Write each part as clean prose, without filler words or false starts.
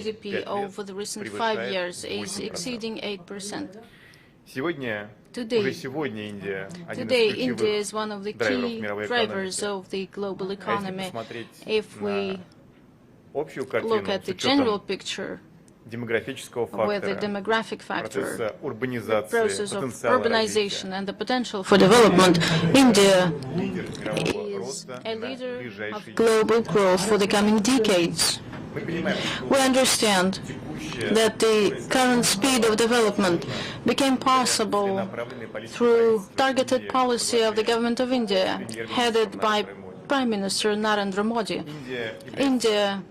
GDP over the recent 5 years is exceeding 8%. Today, India is one of the key drivers of the global economy. If we look at the general picture, with the demographic factor, the process of urbanization and the potential for development, India is a leader of global growth for the coming decades. We understand that the current speed of development became possible through targeted policy of the government of India, headed by Prime Minister Narendra Modi. India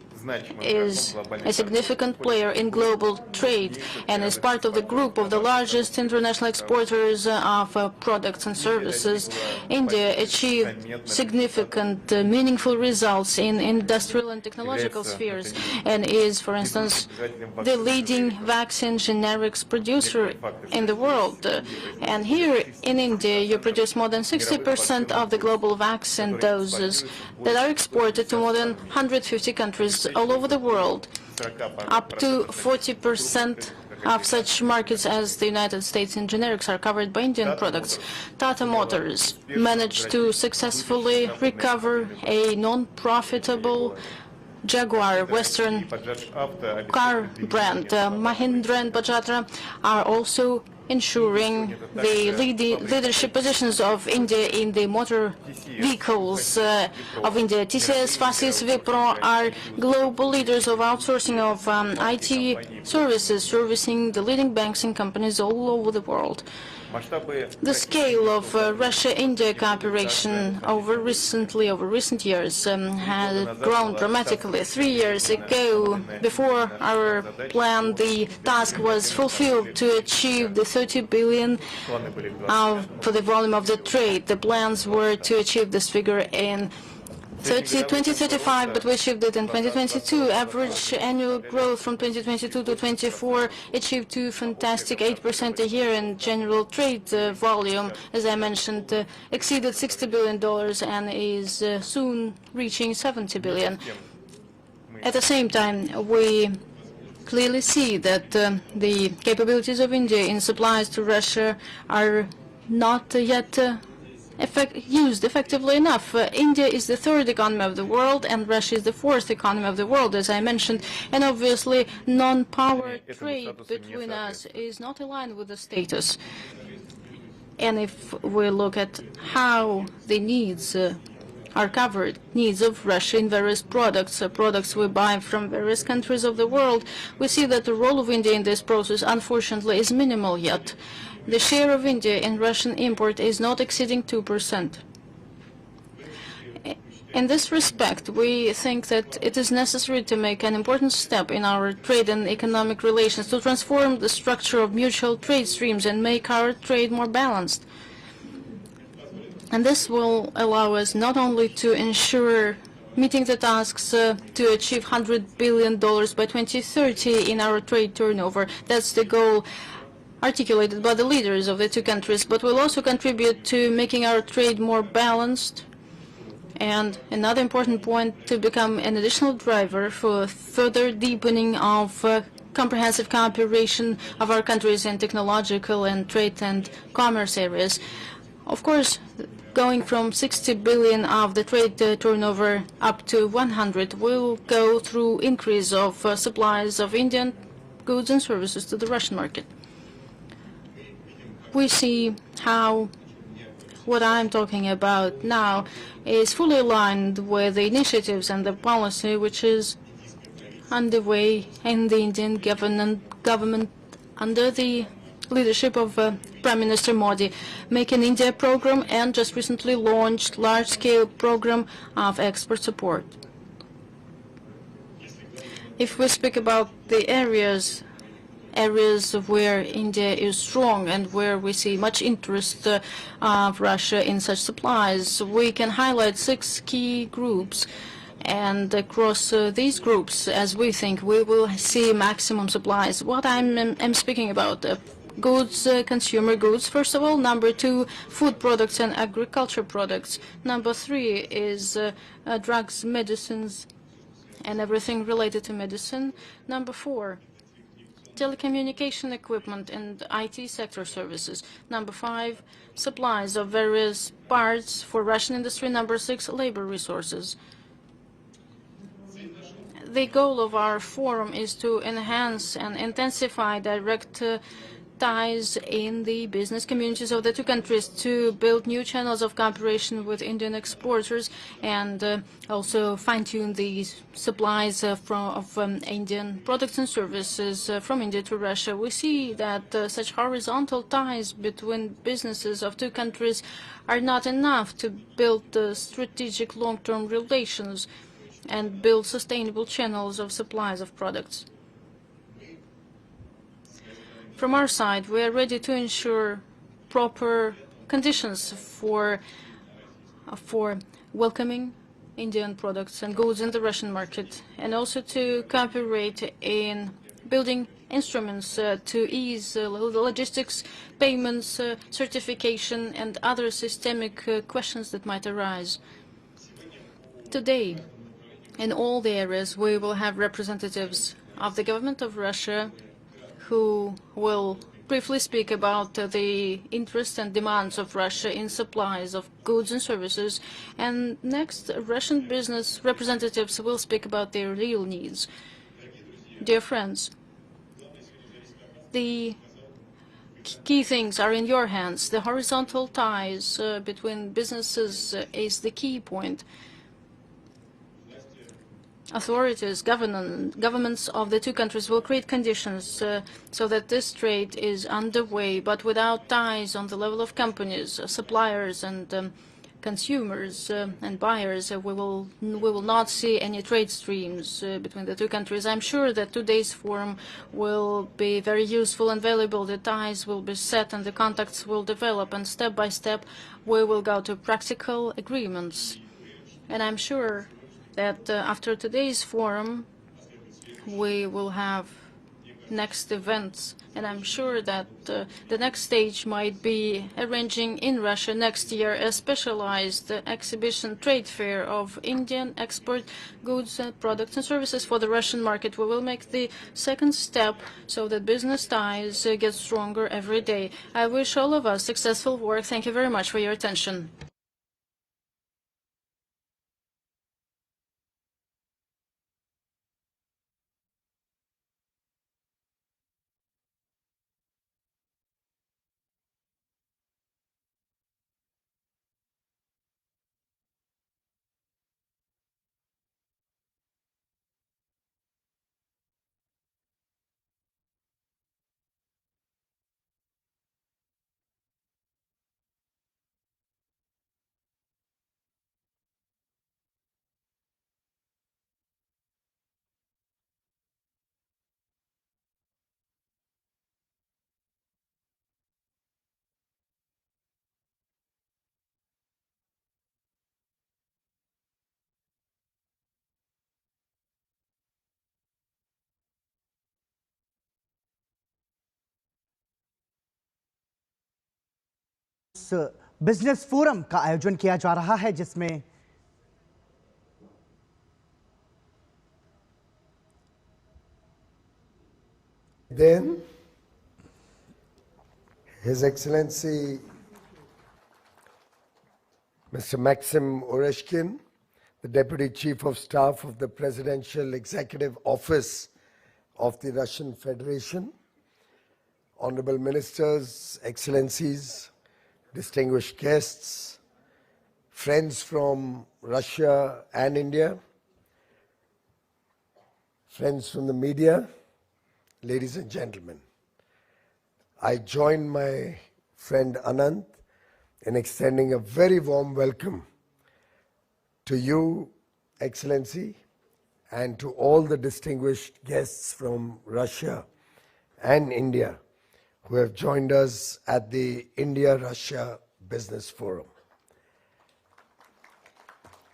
is a significant player in global trade and is part of the group of the largest international exporters of products and services. India achieved significant, meaningful results in industrial and technological spheres and is, for instance, the leading vaccine generics producer in the world. And here in India, you produce more than 60% of the global vaccine doses that are exported to more than 150 countries all over the world. Up to 40% of such markets as the United States in generics are covered by Indian products. Tata Motors managed to successfully recover a non-profitable Jaguar Western car brand. Mahindra and Bajaj are also ensuring the leadership positions of India in the motor vehicles of India. TCS, Fasis, Wipro are global leaders of outsourcing of IT services, servicing the leading banks and companies all over the world. The scale of Russia-India cooperation over recent years has grown dramatically. 3 years ago, before our plan, the task was fulfilled to achieve the 30 billion for the volume of the trade. The plans were to achieve this figure in 2035, but we achieved it in 2022. Average annual growth from 2022 to 24 achieved to fantastic 8% a year, and general trade volume, as I mentioned, exceeded $60 billion and is soon reaching 70 billion. At the same time, we clearly see that the capabilities of India in supplies to Russia are not yet used effectively enough. India is the third economy of the world, and Russia is the fourth economy of the world, as I mentioned. And obviously, non-power trade between us is not aligned with the status. And if we look at how the needs are covered, needs of Russia in various products, products we buy from various countries of the world, we see that the role of India in this process, unfortunately, is minimal yet. The share of India in Russian import is not exceeding 2%. In this respect, we think that it is necessary to make an important step in our trade and economic relations to transform the structure of mutual trade streams and make our trade more balanced. And this will allow us not only to ensure meeting the tasks to achieve $100 billion by 2030 in our trade turnover. That's the goal articulated by the leaders of the two countries, but will also contribute to making our trade more balanced. And another important point, to become an additional driver for further deepening of comprehensive cooperation of our countries in technological and trade and commerce areas. Of course, going from 60 billion of the trade turnover up to 100 will go through increase of supplies of Indian goods and services to the Russian market. We see how what I'm talking about now is fully aligned with the initiatives and the policy which is underway in the Indian government under the leadership of Prime Minister Modi, Make in India program, and just recently launched large-scale program of export support. If we speak about the areas where India is strong and where we see much interest of Russia in such supplies, we can highlight 6 key groups. And across these groups, as we think, we will see maximum supplies. What I'm speaking about, goods, consumer goods, first of all. Number 2, food products and agriculture products. Number 3 is drugs, medicines, and everything related to medicine. Number 4, telecommunication equipment and IT sector services. Number 5, supplies of various parts for Russian industry. Number 6, labor resources. The goal of our forum is to enhance and intensify direct ties in the business communities of the two countries, to build new channels of cooperation with Indian exporters, and also fine-tune the supplies of Indian products and services from India to Russia. We see that such horizontal ties between businesses of two countries are not enough to build strategic long-term relations and build sustainable channels of supplies of products. From our side, we are ready to ensure proper conditions for welcoming Indian products and goods in the Russian market, and also to cooperate in building instruments to ease logistics, payments, certification, and other systemic questions that might arise. Today, in all the areas, we will have representatives of the government of Russia who will briefly speak about the interests and demands of Russia in supplies of goods and services. And next, Russian business representatives will speak about their real needs. Dear friends, the key things are in your hands. The horizontal ties between businesses is the key point. Authorities, governments of the two countries will create conditions so that this trade is underway, but without ties on the level of companies, suppliers, and consumers and buyers, we will not see any trade streams between the two countries. I'm sure that today's forum will be very useful and valuable. The ties will be set and the contacts will develop, and step by step we will go to practical agreements. And I'm sure that after today's forum, we will have next events. And I'm sure that the next stage might be arranging in Russia next year a specialized exhibition trade fair of Indian export goods, products and services for the Russian market. We will make the second step so that business ties get stronger every day. I wish all of us successful work. Thank you very much for your attention. Business forum का आयोजन किया जा रहा है, जिसमें Then His Excellency Mr. Maxim Oreshkin, the Deputy Chief of Staff of the Presidential Executive Office of the Russian Federation, Honorable Ministers, Excellencies, distinguished guests, friends from Russia and India, friends from the media, ladies and gentlemen. I join my friend Anant in extending a very warm welcome to you, Excellency, and to all the distinguished guests from Russia and India who have joined us at the India-Russia Business Forum.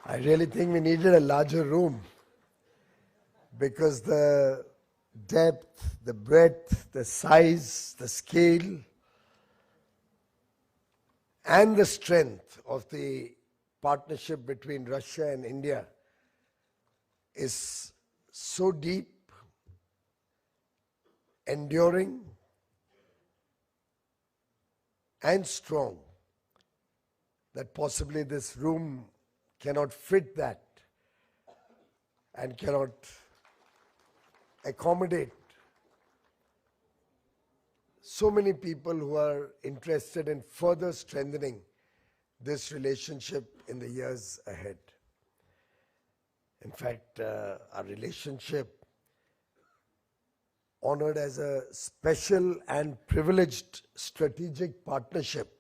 I really think we needed a larger room because the depth, the breadth, the size, the scale, and the strength of the partnership between Russia and India is so deep, enduring, and strong that possibly this room cannot fit that and cannot accommodate so many people who are interested in further strengthening this relationship in the years ahead. In fact, our relationship, honored as a special and privileged strategic partnership,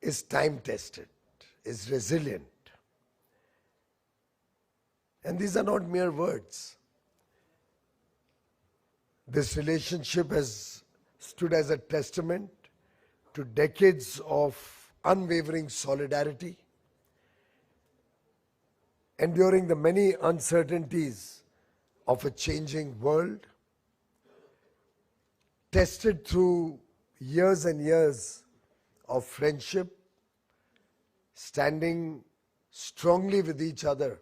is time-tested, is resilient. And these are not mere words. This relationship has stood as a testament to decades of unwavering solidarity, enduring the many uncertainties of a changing world, tested through years and years of friendship, standing strongly with each other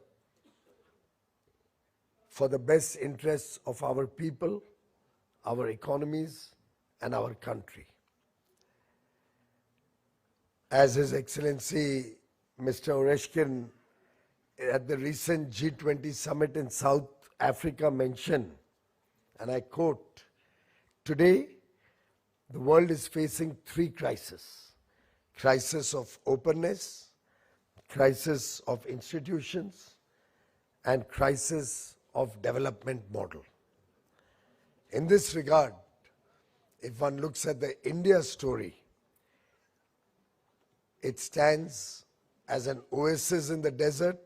for the best interests of our people, our economies, and our country. As His Excellency Mr. Oreshkin at the recent G20 summit in South Africa mentioned, and I quote, "Today, the world is facing three crises: crisis of openness, crisis of institutions, and crisis of development model." In this regard, if one looks at the India story, it stands as an oasis in the desert,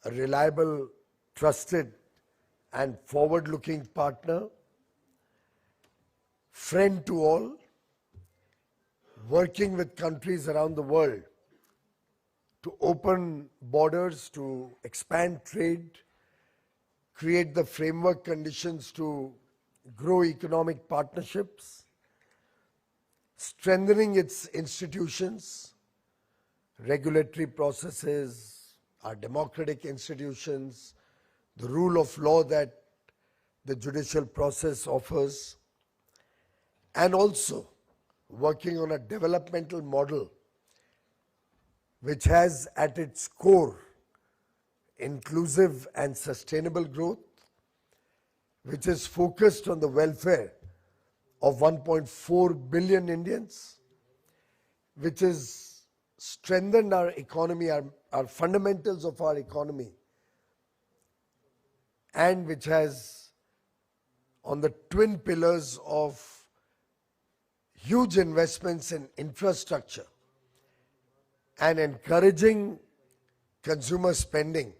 a reliable, trusted, and forward-looking partner, friend to all, working with countries around the world to open borders, to expand trade, create the framework conditions to grow economic partnerships, strengthening its institutions, regulatory processes, our democratic institutions, the rule of law that the judicial process offers, and also working on a developmental model which has at its core inclusive and sustainable growth, which is focused on the welfare of 1.4 billion Indians, which has strengthened our economy, our fundamentals of our economy, and which has on the twin pillars of huge investments in infrastructure and encouraging consumer spending,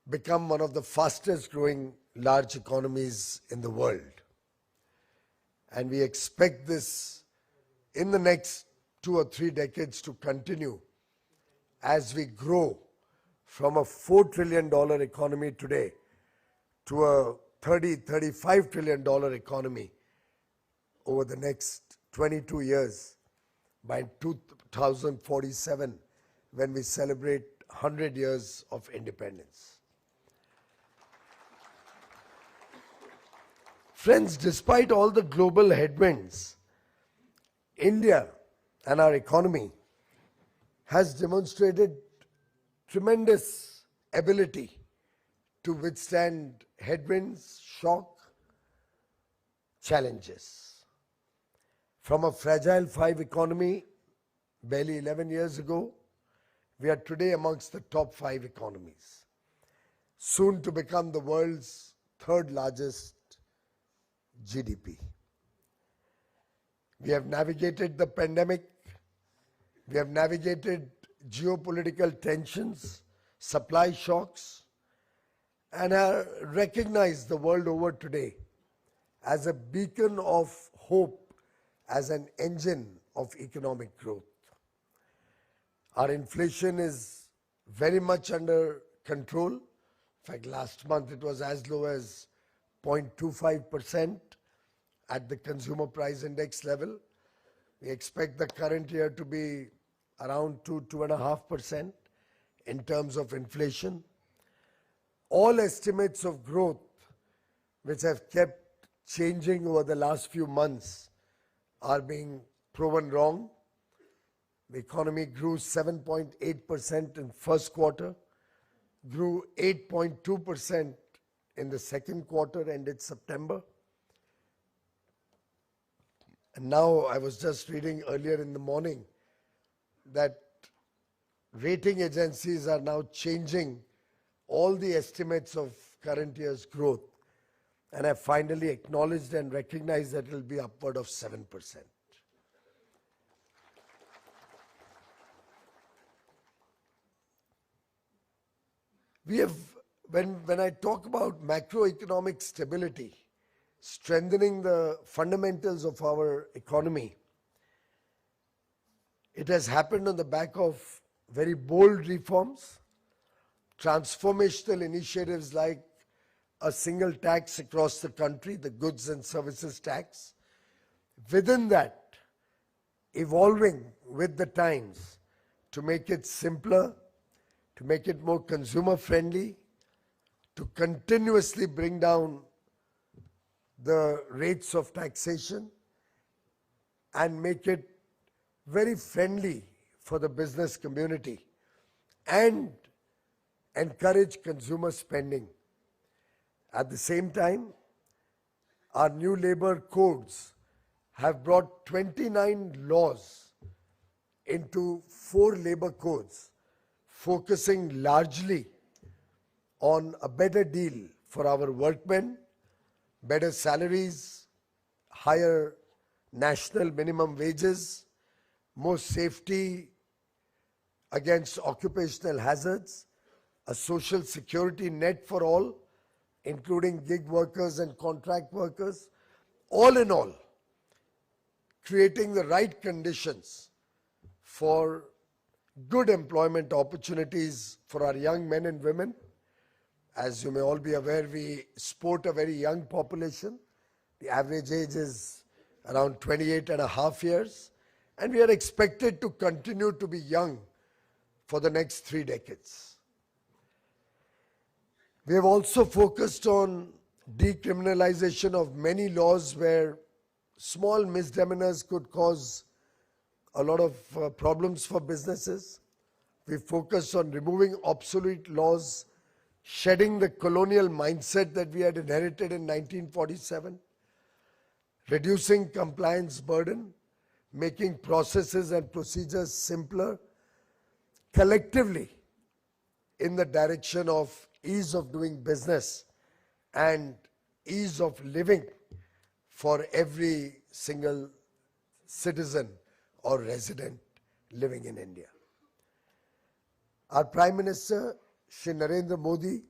become one of the fastest growing large economies in the world. And we expect this in the next 2 or 3 decades to continue as we grow from a $4 trillion economy today to a $35 trillion economy over the next 22 years by 2047, when we celebrate 100 years of independence. Friends, despite all the global headwinds, India and our economy has demonstrated tremendous ability to withstand headwinds, shock, challenges. From a fragile 5 economy barely 11 years ago, we are today amongst the top 5 economies, soon to become the world's 3rd largest GDP. We have navigated the pandemic, we have navigated geopolitical tensions, supply shocks, and are recognized the world over today as a beacon of hope, as an engine of economic growth. Our inflation is very much under control. In fact, last month it was as low as 0.25% at the consumer price index level. We expect the current year to be around 2.5%. in terms of inflation. All estimates of growth, which have kept changing over the last few months, are being proven wrong. The economy grew 7.8% in first quarter, grew 8.2% in the second quarter ended September. And now I was just reading earlier in the morning that rating agencies are now changing all the estimates of current year's growth, and have finally acknowledged and recognized that it will be upward of 7%. We have, when I talk about macroeconomic stability, strengthening the fundamentals of our economy, it has happened on the back of very bold reforms, transformational initiatives like a single tax across the country, the goods and services tax. Within that, evolving with the times to make it simpler, to make it more consumer friendly, to continuously bring down the rates of taxation and make it very friendly for the business community and encourage consumer spending. At the same time, our new labor codes have brought 29 laws into 4 labor codes, focusing largely on a better deal for our workmen, better salaries, higher national minimum wages, more safety against occupational hazards, a social security net for all, including gig workers and contract workers. All in all, creating the right conditions for good employment opportunities for our young men and women. As you may all be aware, we sport a very young population. The average age is around 28.5 years, and we are expected to continue to be young for the next 3 decades. We have also focused on decriminalization of many laws where small misdemeanors could cause a lot of problems for businesses. We focused on removing obsolete laws, shedding the colonial mindset that we had inherited in 1947, reducing compliance burden, making processes and procedures simpler, collectively in the direction of ease of doing business and ease of living for every single citizen or resident living in India. Our Prime Minister, Shri Narendra Modi,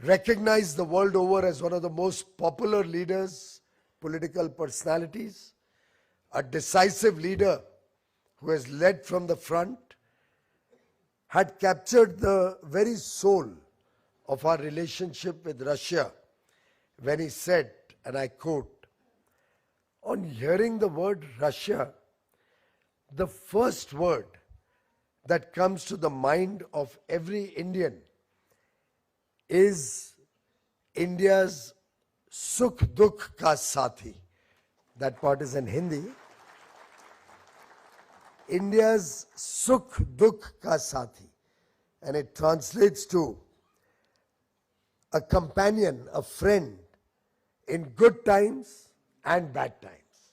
recognized the world over as one of the most popular leaders, political personalities, a decisive leader who has led from the front, had captured the very soul of our relationship with Russia when he said, and I quote, "On hearing the word Russia, the first word that comes to the mind of every Indian is India's Sukh Dukh Ka Sathi." That part is in Hindi. India's Sukh Dukh Ka Sathi. And it translates to a companion, a friend in good times and bad times.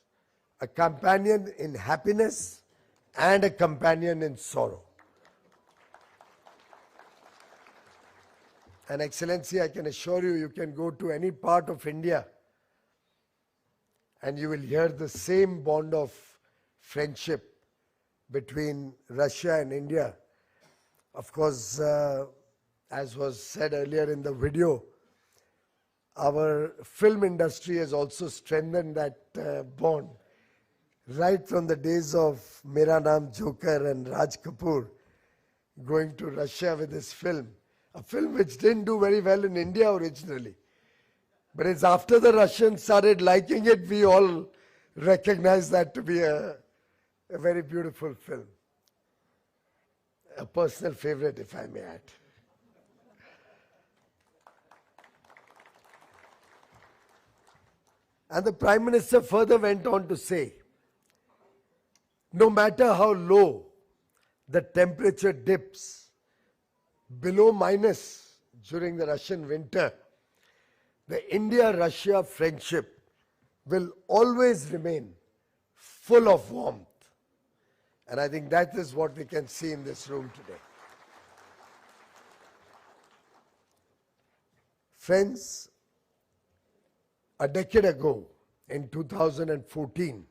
A companion in happiness and a companion in sorrow. And Excellency, I can assure you, you can go to any part of India and you will hear the same bond of friendship between Russia and India. Of course, as was said earlier in the video, our film industry has also strengthened that bond. Right from the days of Mera Naam Joker and Raj Kapoor going to Russia with this film, a film which didn't do very well in India originally. But it's after the Russians started liking it, we all recognized that to be a very beautiful film. a personal favorite, if I may add. And the Prime Minister further went on to say, no matter how low the temperature dips below minus during the Russian winter, the India-Russia friendship will always remain full of warmth. And I think that is what we can see in this room today. Friends, a decade ago, in 2014,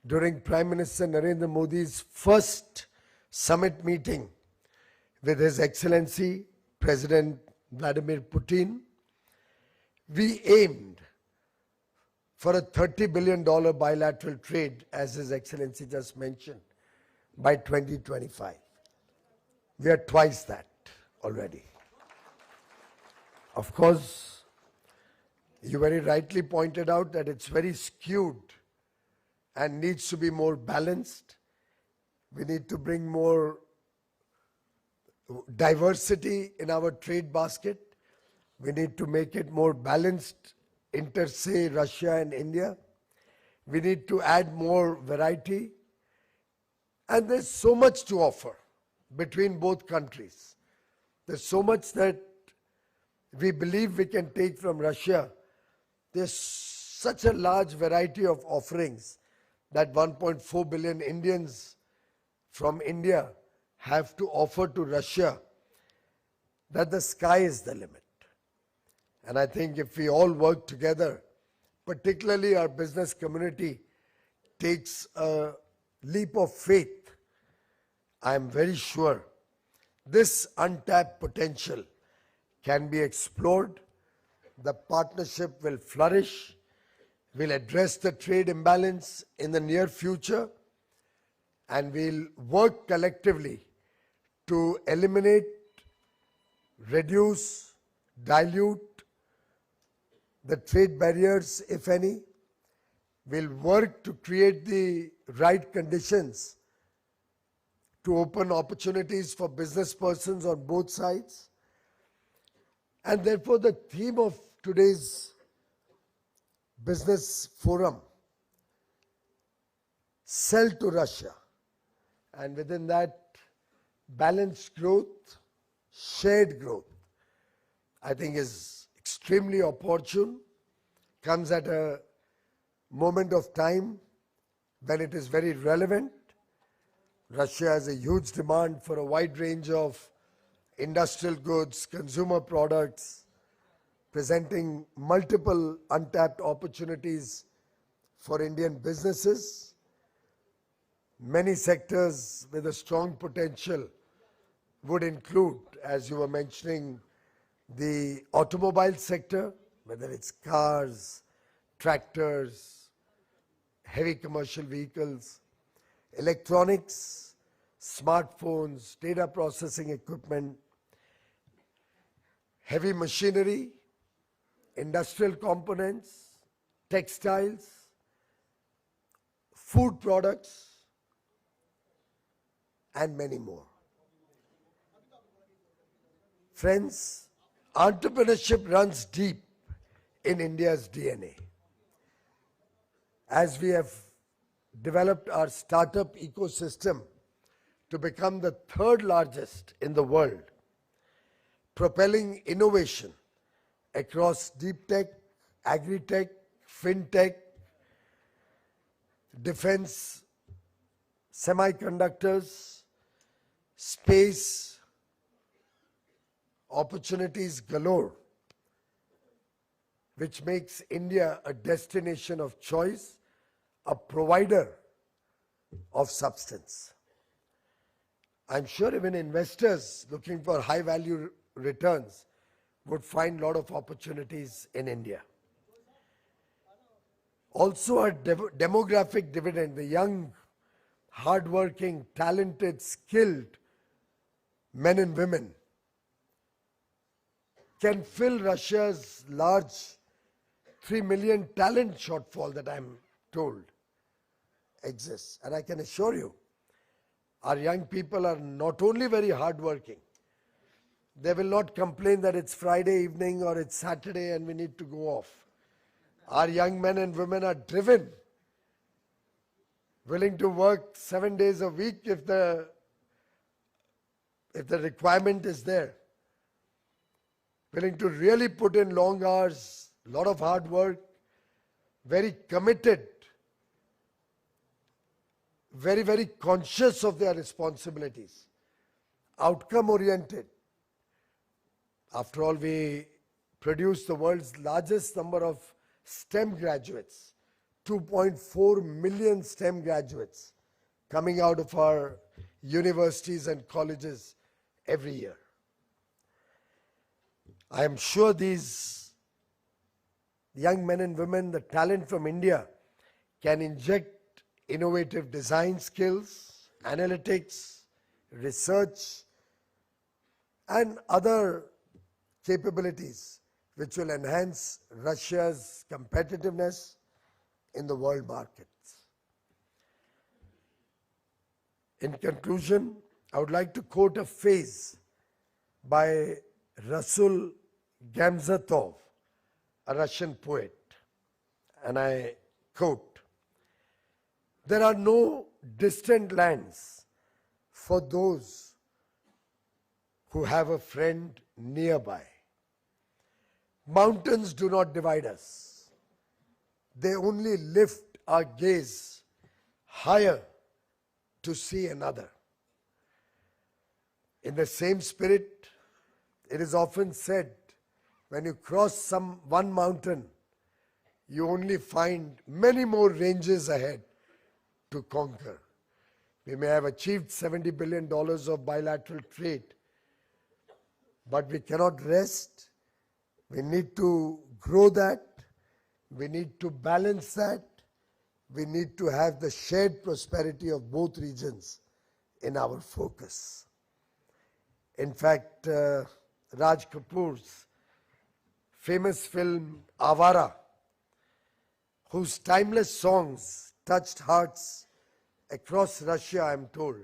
during Prime Minister Narendra Modi's first summit meeting with His Excellency President Vladimir Putin, we aimed for a $30 billion bilateral trade, as His Excellency just mentioned, by 2025. We are twice that already. Of course, you very rightly pointed out that it's very skewed and needs to be more balanced. We need to bring more diversity in our trade basket. We need to make it more balanced inter, say, Russia and India. We need to add more variety. And there's so much to offer between both countries. There's so much that we believe we can take from Russia. There's such a large variety of offerings that 1.4 billion Indians from India have to offer to Russia, that the sky is the limit. And I think if we all work together, particularly our business community takes a leap of faith, I am very sure this untapped potential can be explored. The partnership will flourish. We'll address the trade imbalance in the near future, and we'll work collectively to eliminate, reduce, dilute the trade barriers, if any. We'll work to create the right conditions to open opportunities for business persons on both sides. And therefore, the theme of today's business forum, sell to Russia, and within that, balanced growth, shared growth, I think is extremely opportune, comes at a moment of time when it is very relevant. Russia has a huge demand for a wide range of industrial goods, consumer products, presenting multiple untapped opportunities for Indian businesses. Many sectors with a strong potential would include, as you were mentioning, the automobile sector, whether it's cars, tractors, heavy commercial vehicles, electronics, smartphones, data processing equipment, heavy machinery, industrial components, textiles, food products, and many more. Friends, entrepreneurship runs deep in India's DNA. As we have developed our startup ecosystem to become the third largest in the world, propelling innovation across deep tech, agri-tech, fintech, defense, semiconductors, space, opportunities galore, which makes India a destination of choice, a provider of substance. I'm sure even investors looking for high value returns would find a lot of opportunities in India. Also, our demographic dividend, the young, hardworking, talented, skilled men and women can fill Russia's large 3 million talent shortfall that I'm told exists. And I can assure you Our young people are not only very hardworking, they will not complain that it's Friday evening or it's Saturday and we need to go off. Our young men and women are driven, willing to work 7 days a week if the requirement is there. Willing to really put in long hours, lot of hard work, very committed, very, very conscious of their responsibilities, outcome oriented. After all, we produce the world's largest number of STEM graduates, 2.4 million STEM graduates coming out of our universities and colleges every year. I am sure these young men and women, the talent from India, can inject innovative design skills, analytics, research, and other capabilities which will enhance Russia's competitiveness in the world markets. In conclusion, I would like to quote a phrase by Rasul Gamzatov, a Russian poet, and I quote, "There are no distant lands for those who have a friend nearby. Mountains do not divide us. They only lift our gaze higher to see another." In the same spirit, it is often said, when you cross one mountain, you only find many more ranges ahead to conquer. We may have achieved $70 billion of bilateral trade, but we cannot rest. We need to grow that. We need to balance that. We need to have the shared prosperity of both regions in our focus. In fact, Raj Kapoor's famous film Avara, whose timeless songs touched hearts across Russia, I am told,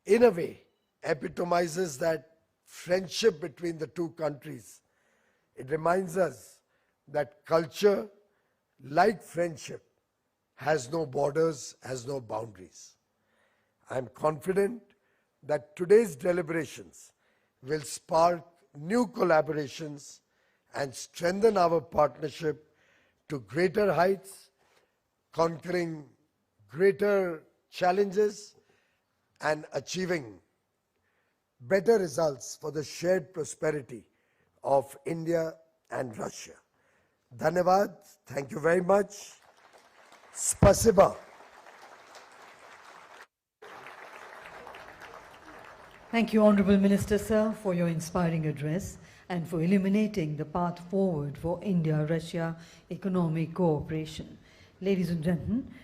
in a way epitomizes that friendship between the two countries. It reminds us that culture, like friendship, has no borders, has no boundaries. I am confident that today's deliberations will spark new collaborations and strengthen our partnership to greater heights, conquering greater challenges and achieving better results for the shared prosperity of India and Russia. Dhanyavad. Thank you very much. Spasiba. Thank you, Honourable Minister, sir, for your inspiring address and for illuminating the path forward for India-Russia economic cooperation. Ladies and gentlemen,